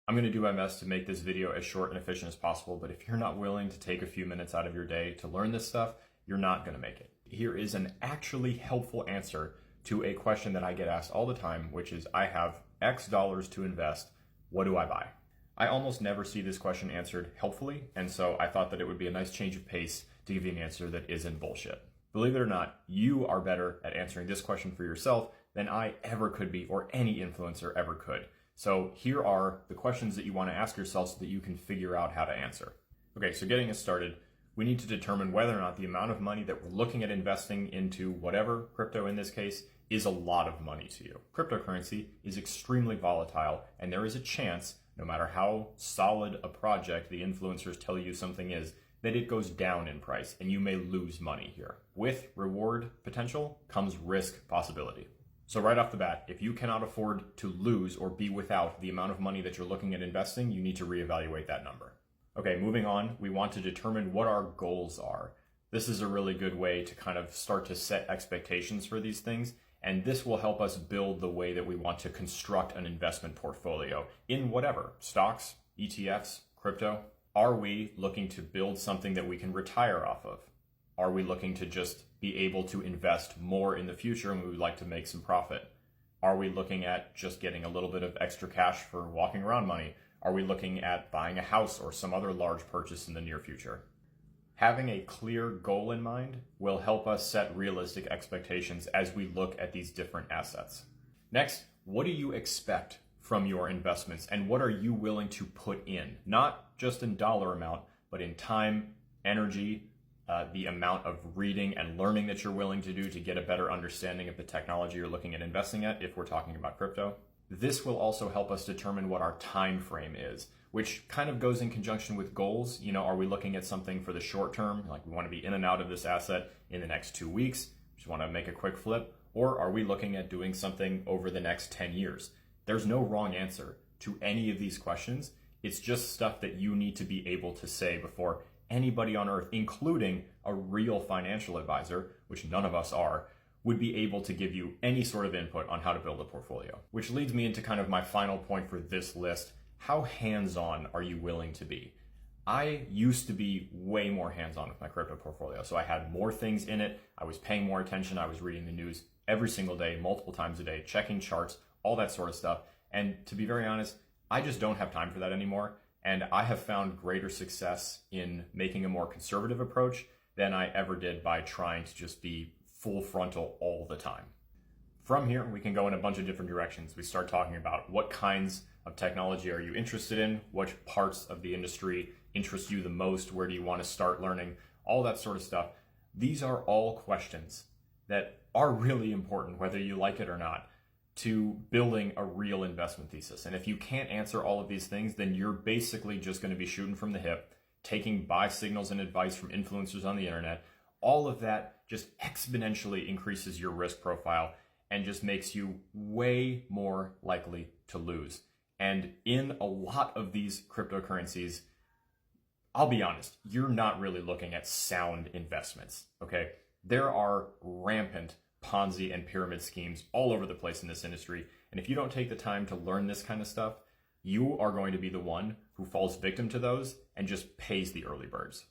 I'm going to do my best to make this video as short and efficient as possible, but if you're not willing to take a few minutes out of your day to learn this stuff, you're not going to make it. Here is an actually helpful answer to a question that I get asked all the time, which is, I have X dollars to invest, what do I buy? I almost never see this question answered helpfully, and so I thought that it would be a nice change of pace to give you an answer that isn't bullshit. Believe it or not, you are better at answering this question for yourself than I ever could be, or any influencer ever could. So here are the questions that you want to ask yourself so that you can figure out how to answer. Okay, so getting us started, we need to determine whether or not the amount of money that we're looking at investing into whatever, crypto in this case, is a lot of money to you. Cryptocurrency is extremely volatile, and there is a chance, no matter how solid a project the influencers tell you something is, that it goes down in price and you may lose money here. With reward potential comes risk possibility. So right off the bat, if you cannot afford to lose or be without the amount of money that you're looking at investing, you need to reevaluate that number. Okay, moving on, we want to determine what our goals are. This is a really good way to kind of start to set expectations for these things, and this will help us build the way that we want to construct an investment portfolio in whatever, stocks, ETFs, crypto. Are we looking to build something that we can retire off of? Are we looking to just be able to invest more in the future and we would like to make some profit? Are we looking at just getting a little bit of extra cash for walking around money? Are we looking at buying a house or some other large purchase in the near future? Having a clear goal in mind will help us set realistic expectations as we look at these different assets. Next, what do you expect from your investments and what are you willing to put in? Not just in dollar amount, but in time, energy, the amount of reading and learning that you're willing to do to get a better understanding of the technology you're looking at investing at if we're talking about crypto. This will also help us determine what our time frame is, which kind of goes in conjunction with goals. You know, are we looking at something for the short term, like we want to be in and out of this asset in the next 2 weeks, just want to make a quick flip, or are we looking at doing something over the next 10 years? There's no wrong answer to any of these questions. It's just stuff that you need to be able to say before anybody on earth, including a real financial advisor, which none of us are, would be able to give you any sort of input on how to build a portfolio. Which leads me into kind of my final point for this list. How hands-on are you willing to be? I used to be way more hands-on with my crypto portfolio. So I had more things in it. I was paying more attention. I was reading the news every single day, multiple times a day, checking charts, all that sort of stuff. And to be very honest, I just don't have time for that anymore. And I have found greater success in making a more conservative approach than I ever did by trying to just be full frontal all the time. From here, we can go in a bunch of different directions. We start talking about what kinds of technology are you interested in, what parts of the industry interest you the most, where do you want to start learning, all that sort of stuff. These are all questions that are really important, whether you like it or not, to building a real investment thesis. And if you can't answer all of these things, then you're basically just going to be shooting from the hip, taking buy signals and advice from influencers on the internet. All of that just exponentially increases your risk profile and just makes you way more likely to lose. And in a lot of these cryptocurrencies, I'll be honest, you're not really looking at sound investments, okay? There are rampant Ponzi and pyramid schemes all over the place in this industry. And if you don't take the time to learn this kind of stuff, you are going to be the one who falls victim to those and just pays the early birds.